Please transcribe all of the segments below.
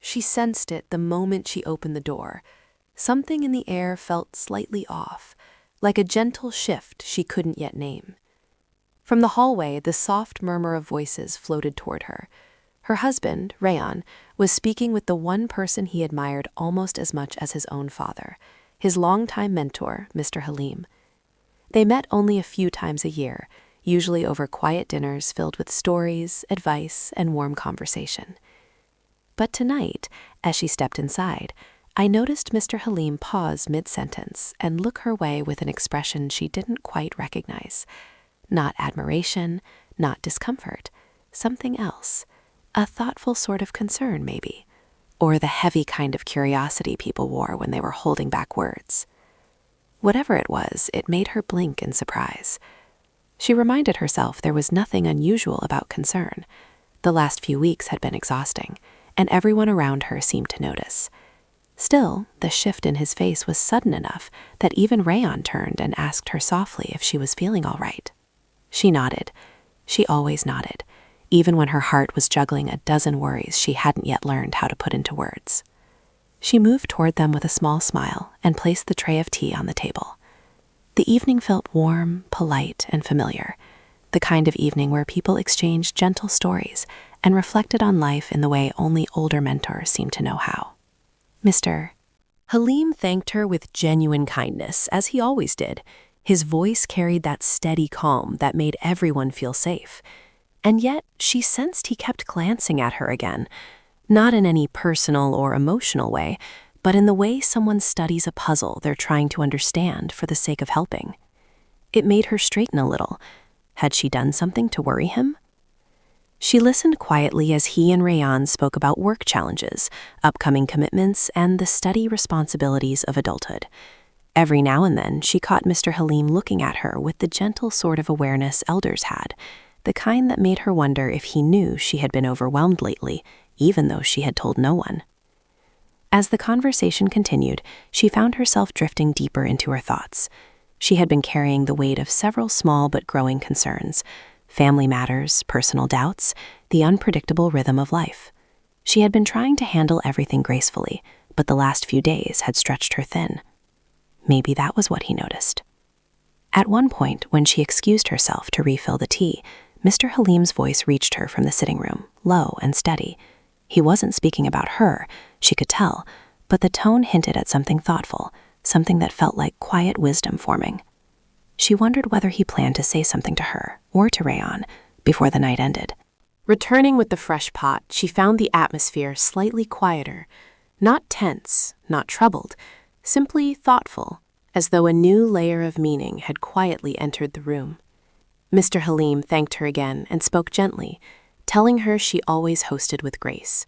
She sensed it the moment she opened the door. Something in the air felt slightly off, like a gentle shift she couldn't yet name. From the hallway, the soft murmur of voices floated toward her. Her husband, Rayan, was speaking with the one person he admired almost as much as his own father, his longtime mentor, Mr. Halim. They met only a few times a year, usually over quiet dinners filled with stories, advice, and warm conversation. But tonight, as she stepped inside, I noticed Mr. Halim pause mid-sentence and look her way with an expression she didn't quite recognize. Not admiration, not discomfort, something else. A thoughtful sort of concern, maybe, or the heavy kind of curiosity people wore when they were holding back words. Whatever it was, it made her blink in surprise. She reminded herself there was nothing unusual about concern. The last few weeks had been exhausting, and everyone around her seemed to notice. Still, the shift in his face was sudden enough that even Rayan turned and asked her softly if she was feeling all right. She nodded. She always nodded, even when her heart was juggling a dozen worries she hadn't yet learned how to put into words. She moved toward them with a small smile and placed the tray of tea on the table. The evening felt warm, polite, and familiar, the kind of evening where people exchanged gentle stories and reflected on life in the way only older mentors seemed to know how. Mr. Halim thanked her with genuine kindness, as he always did. His voice carried that steady calm that made everyone feel safe. And yet, she sensed he kept glancing at her again, not in any personal or emotional way, but in the way someone studies a puzzle they're trying to understand for the sake of helping. It made her straighten a little. Had she done something to worry him? She listened quietly as he and Rayan spoke about work challenges, upcoming commitments, and the steady responsibilities of adulthood. Every now and then, she caught Mr. Halim looking at her with the gentle sort of awareness elders had, the kind that made her wonder if he knew she had been overwhelmed lately, even though she had told no one. As the conversation continued, she found herself drifting deeper into her thoughts. She had been carrying the weight of several small but growing concerns: family matters, personal doubts, the unpredictable rhythm of life. She had been trying to handle everything gracefully, but the last few days had stretched her thin. Maybe that was what he noticed. At one point, when she excused herself to refill the tea, Mr. Halim's voice reached her from the sitting room, low and steady. He wasn't speaking about her, she could tell, but the tone hinted at something thoughtful, something that felt like quiet wisdom forming. She wondered whether he planned to say something to her, or to Rayan, before the night ended. Returning with the fresh pot, she found the atmosphere slightly quieter, not tense, not troubled, simply thoughtful, as though a new layer of meaning had quietly entered the room. Mr. Halim thanked her again and spoke gently, telling her she always hosted with grace.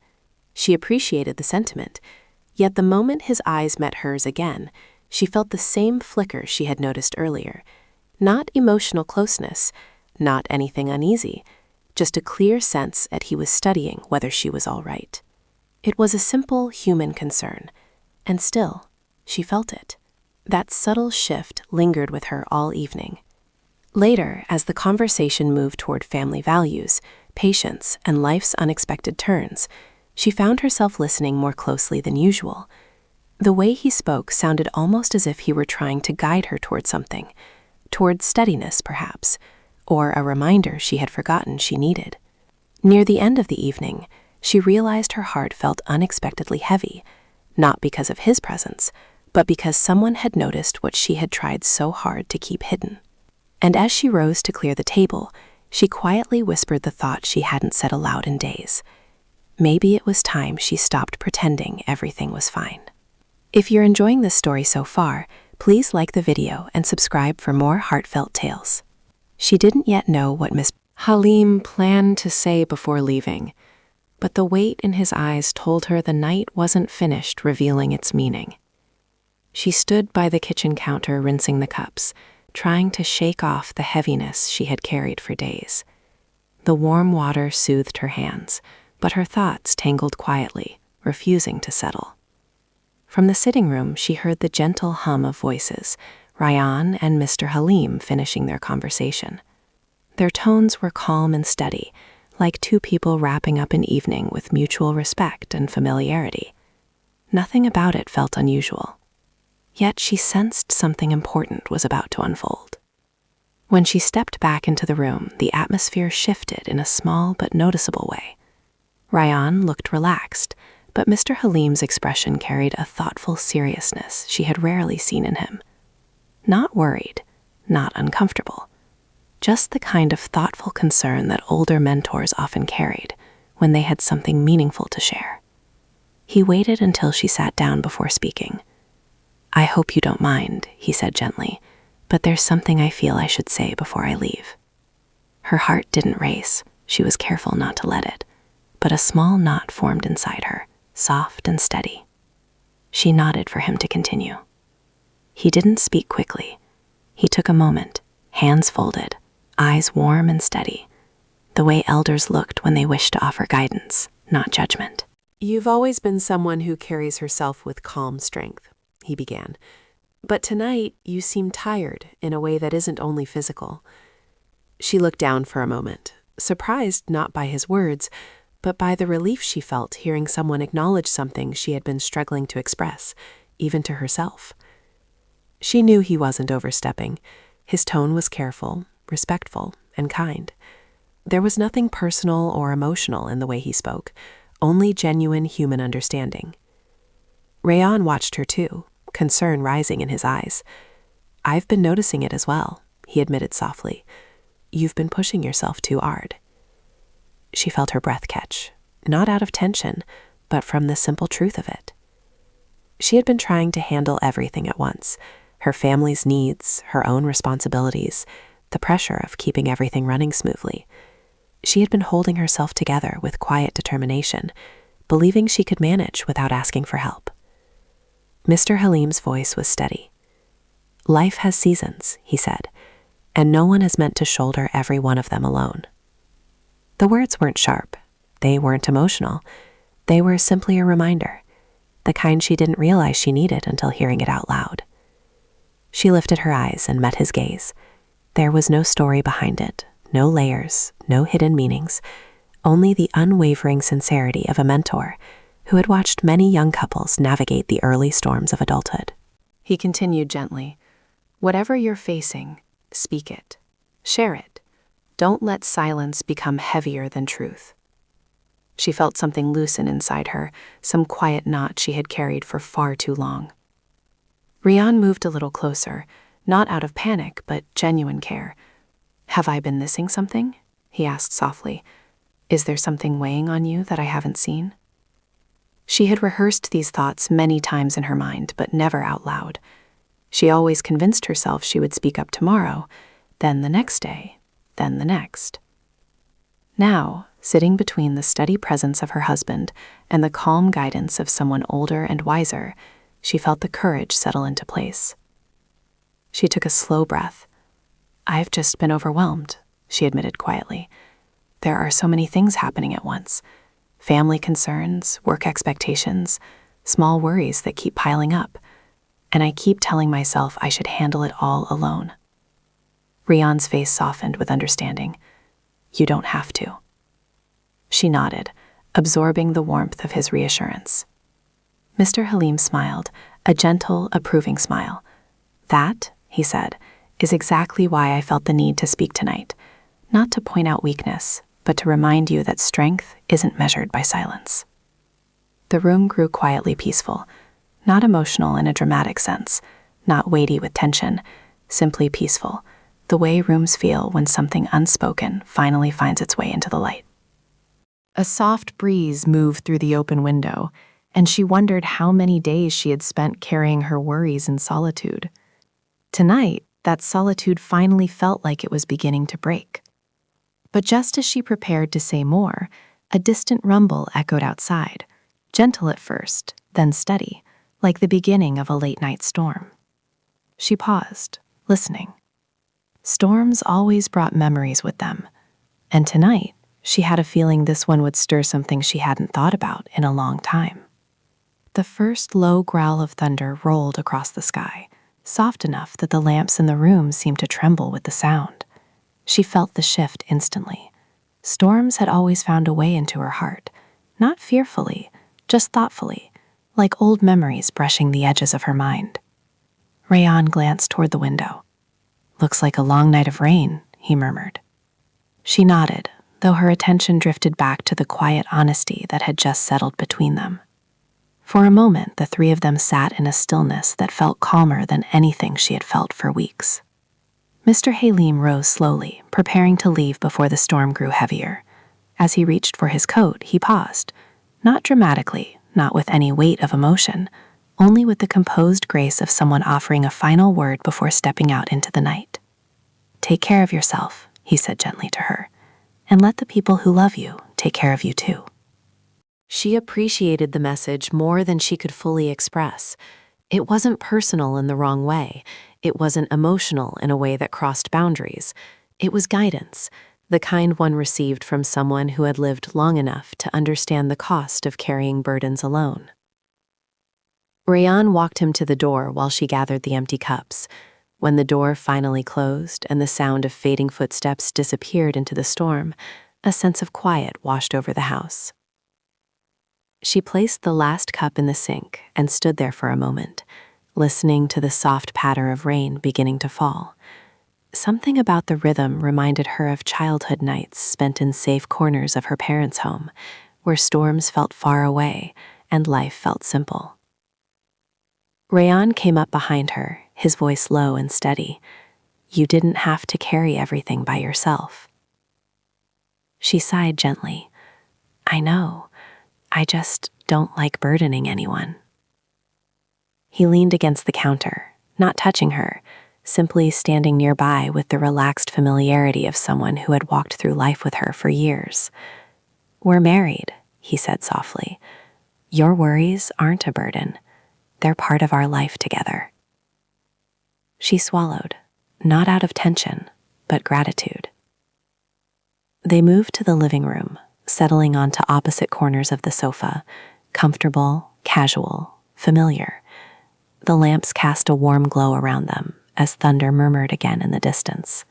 She appreciated the sentiment, yet the moment his eyes met hers again, she felt the same flicker she had noticed earlier. Not emotional closeness, not anything uneasy, just a clear sense that he was studying whether she was all right. It was a simple human concern, and still, she felt it. That subtle shift lingered with her all evening. Later, as the conversation moved toward family values, patience, and life's unexpected turns, she found herself listening more closely than usual. The way he spoke sounded almost as if he were trying to guide her toward something, toward steadiness, perhaps, or a reminder she had forgotten she needed. Near the end of the evening, she realized her heart felt unexpectedly heavy, not because of his presence, but because someone had noticed what she had tried so hard to keep hidden. And as she rose to clear the table, she quietly whispered the thought she hadn't said aloud in days. Maybe it was time she stopped pretending everything was fine. If you're enjoying this story so far, please like the video and subscribe for more heartfelt tales. She didn't yet know what Miss Halim planned to say before leaving, but the weight in his eyes told her the night wasn't finished revealing its meaning. She stood by the kitchen counter rinsing the cups, trying to shake off the heaviness she had carried for days. The warm water soothed her hands, but her thoughts tangled quietly, refusing to settle. From the sitting room, she heard the gentle hum of voices, Rayan and Mr. Halim finishing their conversation. Their tones were calm and steady, like two people wrapping up an evening with mutual respect and familiarity. Nothing about it felt unusual. Yet she sensed something important was about to unfold. When she stepped back into the room, the atmosphere shifted in a small but noticeable way. Ryan looked relaxed, but Mr. Halim's expression carried a thoughtful seriousness she had rarely seen in him. Not worried, not uncomfortable. Just the kind of thoughtful concern that older mentors often carried when they had something meaningful to share. He waited until she sat down before speaking. "I hope you don't mind," he said gently, "but there's something I feel I should say before I leave." Her heart didn't race, she was careful not to let it, but a small knot formed inside her, soft and steady. She nodded for him to continue. He didn't speak quickly. He took a moment, hands folded, eyes warm and steady, the way elders looked when they wished to offer guidance, not judgment. "You've always been someone who carries herself with calm strength," he began. "But tonight you seem tired in a way that isn't only physical." She looked down for a moment, surprised not by his words, but by the relief she felt hearing someone acknowledge something she had been struggling to express, even to herself. She knew he wasn't overstepping. His tone was careful, respectful, and kind. There was nothing personal or emotional in the way he spoke, only genuine human understanding. Rayan watched her too, concern rising in his eyes. "I've been noticing it as well," he admitted softly. "You've been pushing yourself too hard." She felt her breath catch, not out of tension, but from the simple truth of it. She had been trying to handle everything at once, her family's needs, her own responsibilities, the pressure of keeping everything running smoothly. She had been holding herself together with quiet determination, believing she could manage without asking for help. Mr. Halim's voice was steady. "Life has seasons," he said, "and no one is meant to shoulder every one of them alone." The words weren't sharp. They weren't emotional. They were simply a reminder, the kind she didn't realize she needed until hearing it out loud. She lifted her eyes and met his gaze. There was no story behind it, no layers, no hidden meanings, only the unwavering sincerity of a mentor who had watched many young couples navigate the early storms of adulthood. He continued gently, "Whatever you're facing, speak it. Share it. Don't let silence become heavier than truth." She felt something loosen inside her, some quiet knot she had carried for far too long. Rian moved a little closer, not out of panic, but genuine care. "Have I been missing something?" he asked softly. "Is there something weighing on you that I haven't seen?" She had rehearsed these thoughts many times in her mind, but never out loud. She always convinced herself she would speak up tomorrow, then the next day, then the next. Now, sitting between the steady presence of her husband and the calm guidance of someone older and wiser, she felt the courage settle into place. She took a slow breath. "I've just been overwhelmed," she admitted quietly. "There are so many things happening at once. Family concerns, work expectations, small worries that keep piling up, and I keep telling myself I should handle it all alone." Rian's face softened with understanding. "You don't have to." She nodded, absorbing the warmth of his reassurance. Mr. Halim smiled, a gentle, approving smile. "That," he said, "is exactly why I felt the need to speak tonight, not to point out weakness, but to remind you that strength isn't measured by silence." The room grew quietly peaceful, not emotional in a dramatic sense, not weighty with tension, simply peaceful, the way rooms feel when something unspoken finally finds its way into the light. A soft breeze moved through the open window, and she wondered how many days she had spent carrying her worries in solitude. Tonight, that solitude finally felt like it was beginning to break. But just as she prepared to say more, a distant rumble echoed outside, gentle at first, then steady, like the beginning of a late-night storm. She paused, listening. Storms always brought memories with them, and tonight, she had a feeling this one would stir something she hadn't thought about in a long time. The first low growl of thunder rolled across the sky, soft enough that the lamps in the room seemed to tremble with the sound. She felt the shift instantly. Storms had always found a way into her heart, not fearfully, just thoughtfully, like old memories brushing the edges of her mind. Rayan glanced toward the window. "Looks like a long night of rain," he murmured. She nodded, though her attention drifted back to the quiet honesty that had just settled between them. For a moment, the three of them sat in a stillness that felt calmer than anything she had felt for weeks. Mr. Halim rose slowly, preparing to leave before the storm grew heavier. As he reached for his coat, he paused, not dramatically, not with any weight of emotion, only with the composed grace of someone offering a final word before stepping out into the night. "Take care of yourself," he said gently to her, "and let the people who love you take care of you too." She appreciated the message more than she could fully express. It wasn't personal in the wrong way. It wasn't emotional in a way that crossed boundaries. It was guidance, the kind one received from someone who had lived long enough to understand the cost of carrying burdens alone. Rayan walked him to the door while she gathered the empty cups. When the door finally closed and the sound of fading footsteps disappeared into the storm, a sense of quiet washed over the house. She placed the last cup in the sink and stood there for a moment, listening to the soft patter of rain beginning to fall. Something about the rhythm reminded her of childhood nights spent in safe corners of her parents' home, where storms felt far away and life felt simple. Rayan came up behind her, his voice low and steady. "You didn't have to carry everything by yourself." She sighed gently. "I know. I just don't like burdening anyone." He leaned against the counter, not touching her, simply standing nearby with the relaxed familiarity of someone who had walked through life with her for years. "We're married," he said softly. "Your worries aren't a burden. They're part of our life together." She swallowed, not out of tension, but gratitude. They moved to the living room, settling onto opposite corners of the sofa, comfortable, casual, familiar. The lamps cast a warm glow around them as thunder murmured again in the distance.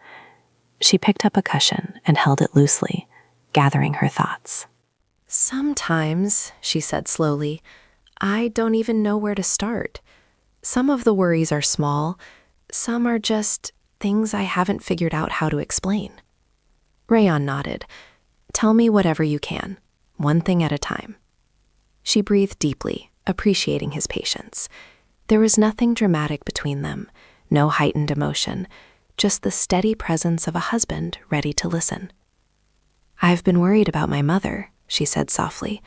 She picked up a cushion and held it loosely, gathering her thoughts. "Sometimes," she said slowly, "I don't even know where to start. Some of the worries are small, some are just things I haven't figured out how to explain." Rayan nodded. "Tell me whatever you can, one thing at a time." She breathed deeply, appreciating his patience. There was nothing dramatic between them, no heightened emotion, just the steady presence of a husband ready to listen. "I've been worried about my mother," she said softly.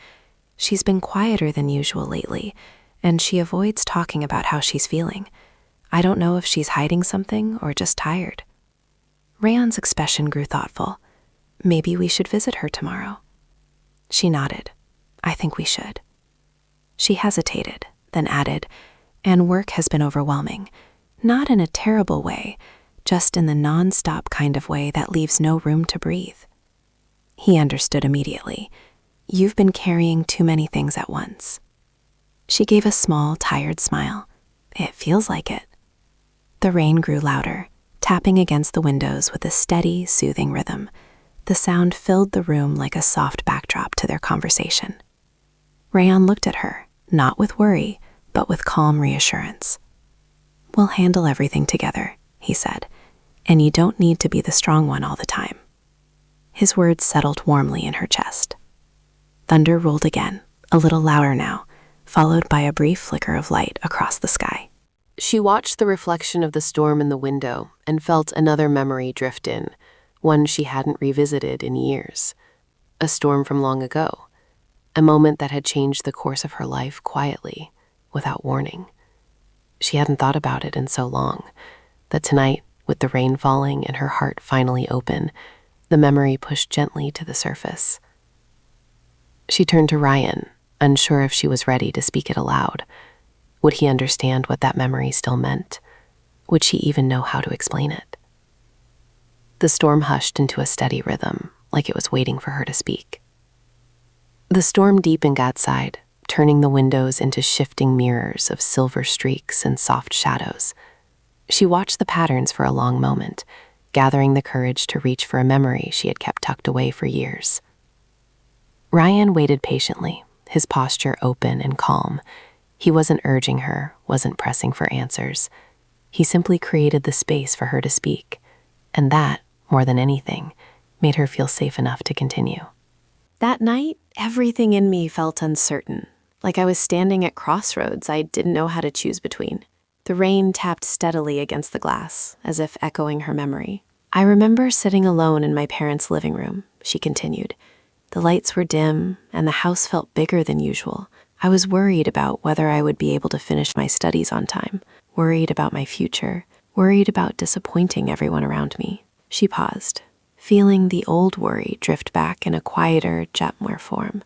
"She's been quieter than usual lately, and she avoids talking about how she's feeling. I don't know if she's hiding something or just tired." Rayan's expression grew thoughtful. "Maybe we should visit her tomorrow." She nodded. "I think we should." She hesitated, then added, "And work has been overwhelming. Not in a terrible way, just in the non-stop kind of way that leaves no room to breathe." He understood immediately. "You've been carrying too many things at once." She gave a small, tired smile. "It feels like it." The rain grew louder, tapping against the windows with a steady, soothing rhythm. The sound filled the room like a soft backdrop to their conversation. Rayan looked at her, not with worry, but with calm reassurance. "We'll handle everything together," he said, "and you don't need to be the strong one all the time." His words settled warmly in her chest. Thunder rolled again, a little louder now, followed by a brief flicker of light across the sky. She watched the reflection of the storm in the window and felt another memory drift in, one she hadn't revisited in years. A storm from long ago, a moment that had changed the course of her life quietly, without warning. She hadn't thought about it in so long, that tonight, with the rain falling and her heart finally open, the memory pushed gently to the surface. She turned to Ryan, unsure if she was ready to speak it aloud. Would he understand what that memory still meant? Would she even know how to explain it? The storm hushed into a steady rhythm, like it was waiting for her to speak. The storm deepened outside, turning the windows into shifting mirrors of silver streaks and soft shadows. She watched the patterns for a long moment, gathering the courage to reach for a memory she had kept tucked away for years. Ryan waited patiently, his posture open and calm. He wasn't urging her, wasn't pressing for answers. He simply created the space for her to speak, and that, more than anything, made her feel safe enough to continue. That night, everything in me felt uncertain, like I was standing at crossroads I didn't know how to choose between. The rain tapped steadily against the glass, as if echoing her memory. I remember sitting alone in my parents' living room, she continued. The lights were dim, and the house felt bigger than usual. I was worried about whether I would be able to finish my studies on time, worried about my future, worried about disappointing everyone around me. She paused, feeling the old worry drift back in a quieter, gentler form,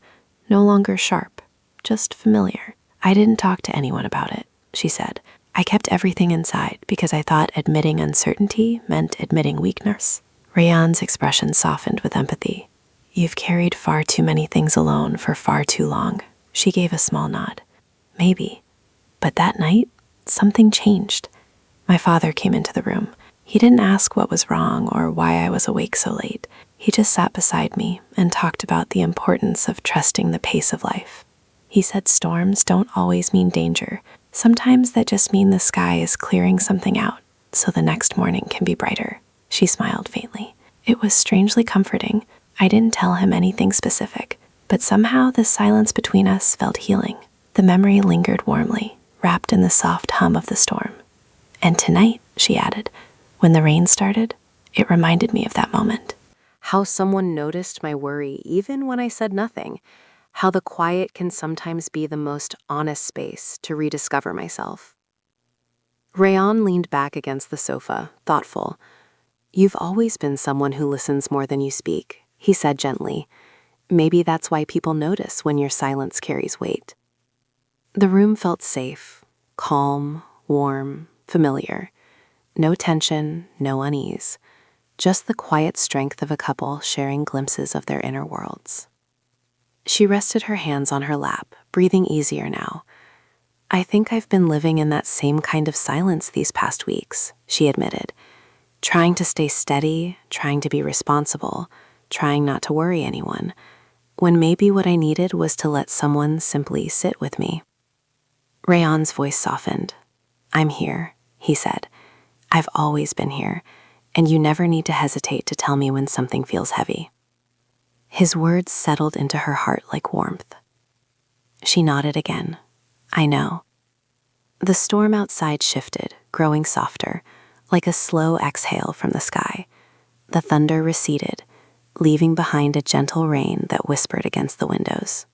no longer sharp, just familiar. I didn't talk to anyone about it, she said. I kept everything inside because I thought admitting uncertainty meant admitting weakness. Rayan's expression softened with empathy. You've carried far too many things alone for far too long. She gave a small nod. Maybe. But that night, something changed. My father came into the room. He didn't ask what was wrong or why I was awake so late. He just sat beside me and talked about the importance of trusting the pace of life. He said storms don't always mean danger. Sometimes that just mean the sky is clearing something out so the next morning can be brighter. She smiled faintly. It was strangely comforting. I didn't tell him anything specific, but somehow the silence between us felt healing. The memory lingered warmly, wrapped in the soft hum of the storm. And tonight, she added, when the rain started, it reminded me of that moment. How someone noticed my worry even when I said nothing. How the quiet can sometimes be the most honest space to rediscover myself. Rayan leaned back against the sofa, thoughtful. You've always been someone who listens more than you speak, he said gently. Maybe that's why people notice when your silence carries weight. The room felt safe, calm, warm, familiar. No tension, no unease. Just the quiet strength of a couple sharing glimpses of their inner worlds. She rested her hands on her lap, breathing easier now. I think I've been living in that same kind of silence these past weeks, she admitted. Trying to stay steady, trying to be responsible, trying not to worry anyone, when maybe what I needed was to let someone simply sit with me. Rayan's voice softened. I'm here, he said. I've always been here, and you never need to hesitate to tell me when something feels heavy. His words settled into her heart like warmth. She nodded again. I know. The storm outside shifted, growing softer, like a slow exhale from the sky. The thunder receded, leaving behind a gentle rain that whispered against the windows.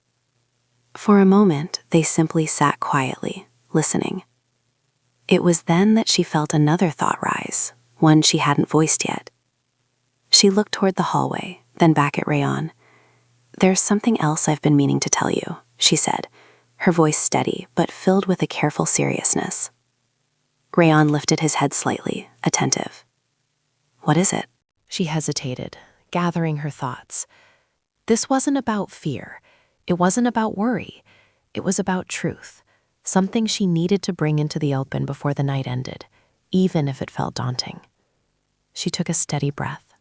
For a moment, they simply sat quietly, listening. It was then that she felt another thought rise, one she hadn't voiced yet. She looked toward the hallway, then back at Rayan. There's something else I've been meaning to tell you, she said, her voice steady but filled with a careful seriousness. Rayan lifted his head slightly, attentive. What is it? She hesitated, gathering her thoughts. This wasn't about fear. It wasn't about worry. It was about truth, something she needed to bring into the open before the night ended, even if it felt daunting. She took a steady breath.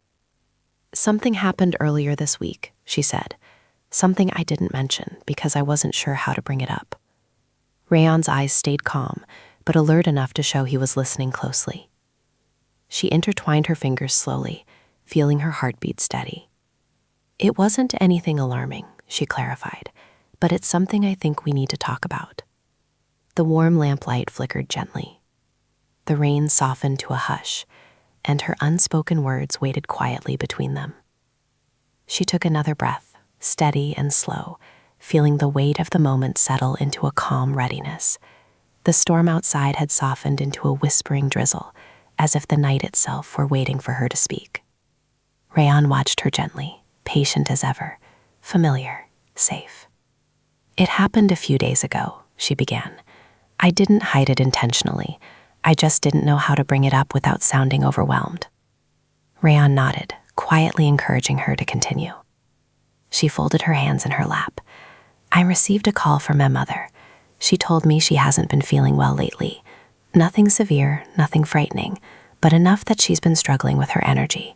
Something happened earlier this week, she said. Something I didn't mention because I wasn't sure how to bring it up. Rayan's eyes stayed calm, but alert enough to show he was listening closely. She intertwined her fingers slowly, feeling her heartbeat steady. It wasn't anything alarming, she clarified, but it's something I think we need to talk about. The warm lamplight flickered gently. The rain softened to a hush, and her unspoken words waited quietly between them. She took another breath, steady and slow, feeling the weight of the moment settle into a calm readiness. The storm outside had softened into a whispering drizzle, as if the night itself were waiting for her to speak. Rayan watched her gently, patient as ever, familiar, safe. It happened a few days ago, she began. I didn't hide it intentionally. I just didn't know how to bring it up without sounding overwhelmed. Rayan nodded, quietly encouraging her to continue. She folded her hands in her lap. I received a call from my mother. She told me she hasn't been feeling well lately. Nothing severe, nothing frightening, but enough that she's been struggling with her energy.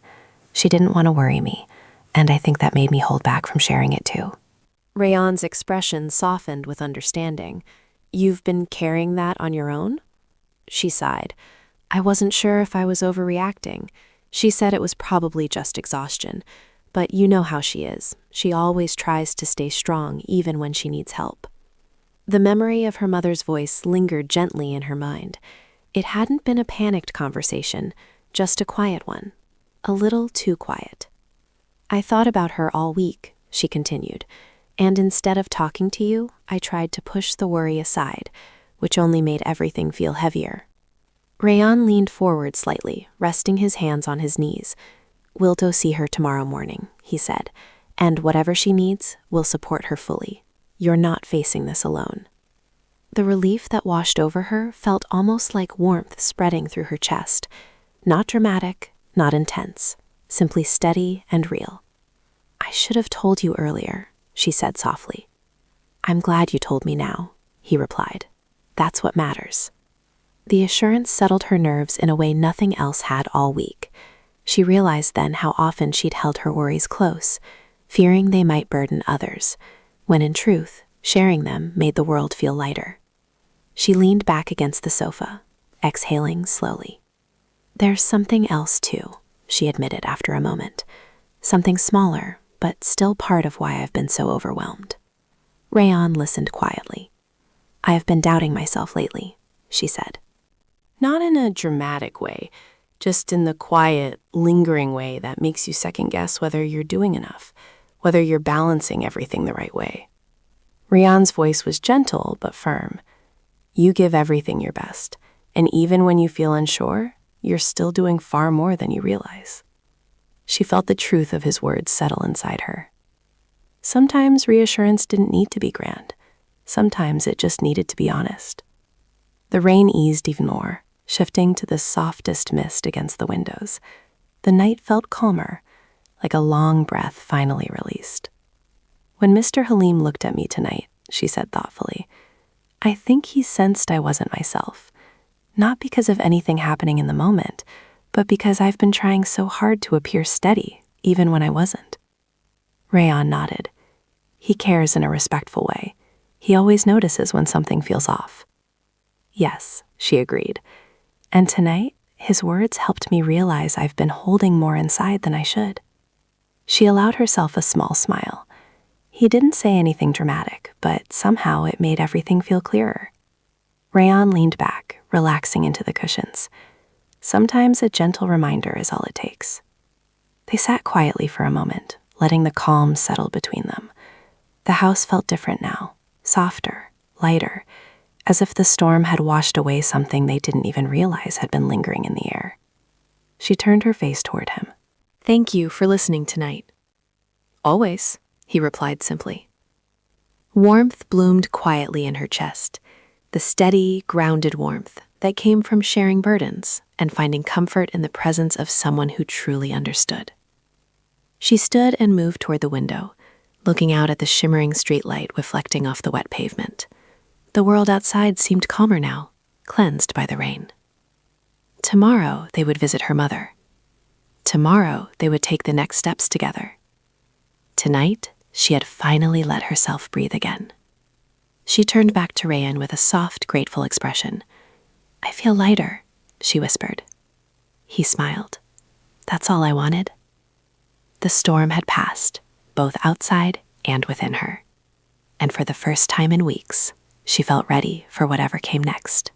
She didn't want to worry me, and I think that made me hold back from sharing it too." Rayon's expression softened with understanding. "You've been carrying that on your own?" She sighed. "I wasn't sure if I was overreacting. She said it was probably just exhaustion. But you know how she is. She always tries to stay strong even when she needs help." The memory of her mother's voice lingered gently in her mind. It hadn't been a panicked conversation, just a quiet one. A little too quiet. "I thought about her all week," she continued, "and instead of talking to you, I tried to push the worry aside, which only made everything feel heavier." Rayon leaned forward slightly, resting his hands on his knees. "We'll go see her tomorrow morning," he said, "and whatever she needs, we'll support her fully. You're not facing this alone." The relief that washed over her felt almost like warmth spreading through her chest. Not dramatic, not intense, simply steady and real. "I should have told you earlier," she said softly. "I'm glad you told me now," he replied. "That's what matters." The assurance settled her nerves in a way nothing else had all week. She realized then how often she'd held her worries close, fearing they might burden others, when in truth, sharing them made the world feel lighter. She leaned back against the sofa, exhaling slowly. "There's something else too," she admitted after a moment. "Something smaller, but still part of why I've been so overwhelmed." Rayon listened quietly. "I have been doubting myself lately," she said. Not in a dramatic way, just in the quiet, lingering way that makes you second-guess whether you're doing enough, whether you're balancing everything the right way. Rayon's voice was gentle but firm. "You give everything your best, and even when you feel unsure, you're still doing far more than you realize." She felt the truth of his words settle inside her. Sometimes reassurance didn't need to be grand. Sometimes it just needed to be honest. The rain eased even more, shifting to the softest mist against the windows. The night felt calmer, like a long breath finally released. "When Mr. Halim looked at me tonight," she said thoughtfully, "I think he sensed I wasn't myself. Not because of anything happening in the moment, but because I've been trying so hard to appear steady, even when I wasn't." Rayon nodded. "He cares in a respectful way. He always notices when something feels off." "Yes," she agreed. "And tonight, his words helped me realize I've been holding more inside than I should." She allowed herself a small smile. He didn't say anything dramatic, but somehow it made everything feel clearer. Rayon leaned back, relaxing into the cushions. Sometimes a gentle reminder is all it takes. They sat quietly for a moment, letting the calm settle between them. The house felt different now, softer, lighter, as if the storm had washed away something they didn't even realize had been lingering in the air. She turned her face toward him. "Thank you for listening tonight." "Always," he replied simply. Warmth bloomed quietly in her chest, the steady, grounded warmth that came from sharing burdens and finding comfort in the presence of someone who truly understood. She stood and moved toward the window, looking out at the shimmering streetlight reflecting off the wet pavement. The world outside seemed calmer now, cleansed by the rain. Tomorrow they would visit her mother. Tomorrow they would take the next steps together. Tonight, she had finally let herself breathe again. She turned back to Rayon with a soft, grateful expression. "I feel lighter," she whispered. He smiled. "That's all I wanted." The storm had passed, both outside and within her. And for the first time in weeks, she felt ready for whatever came next.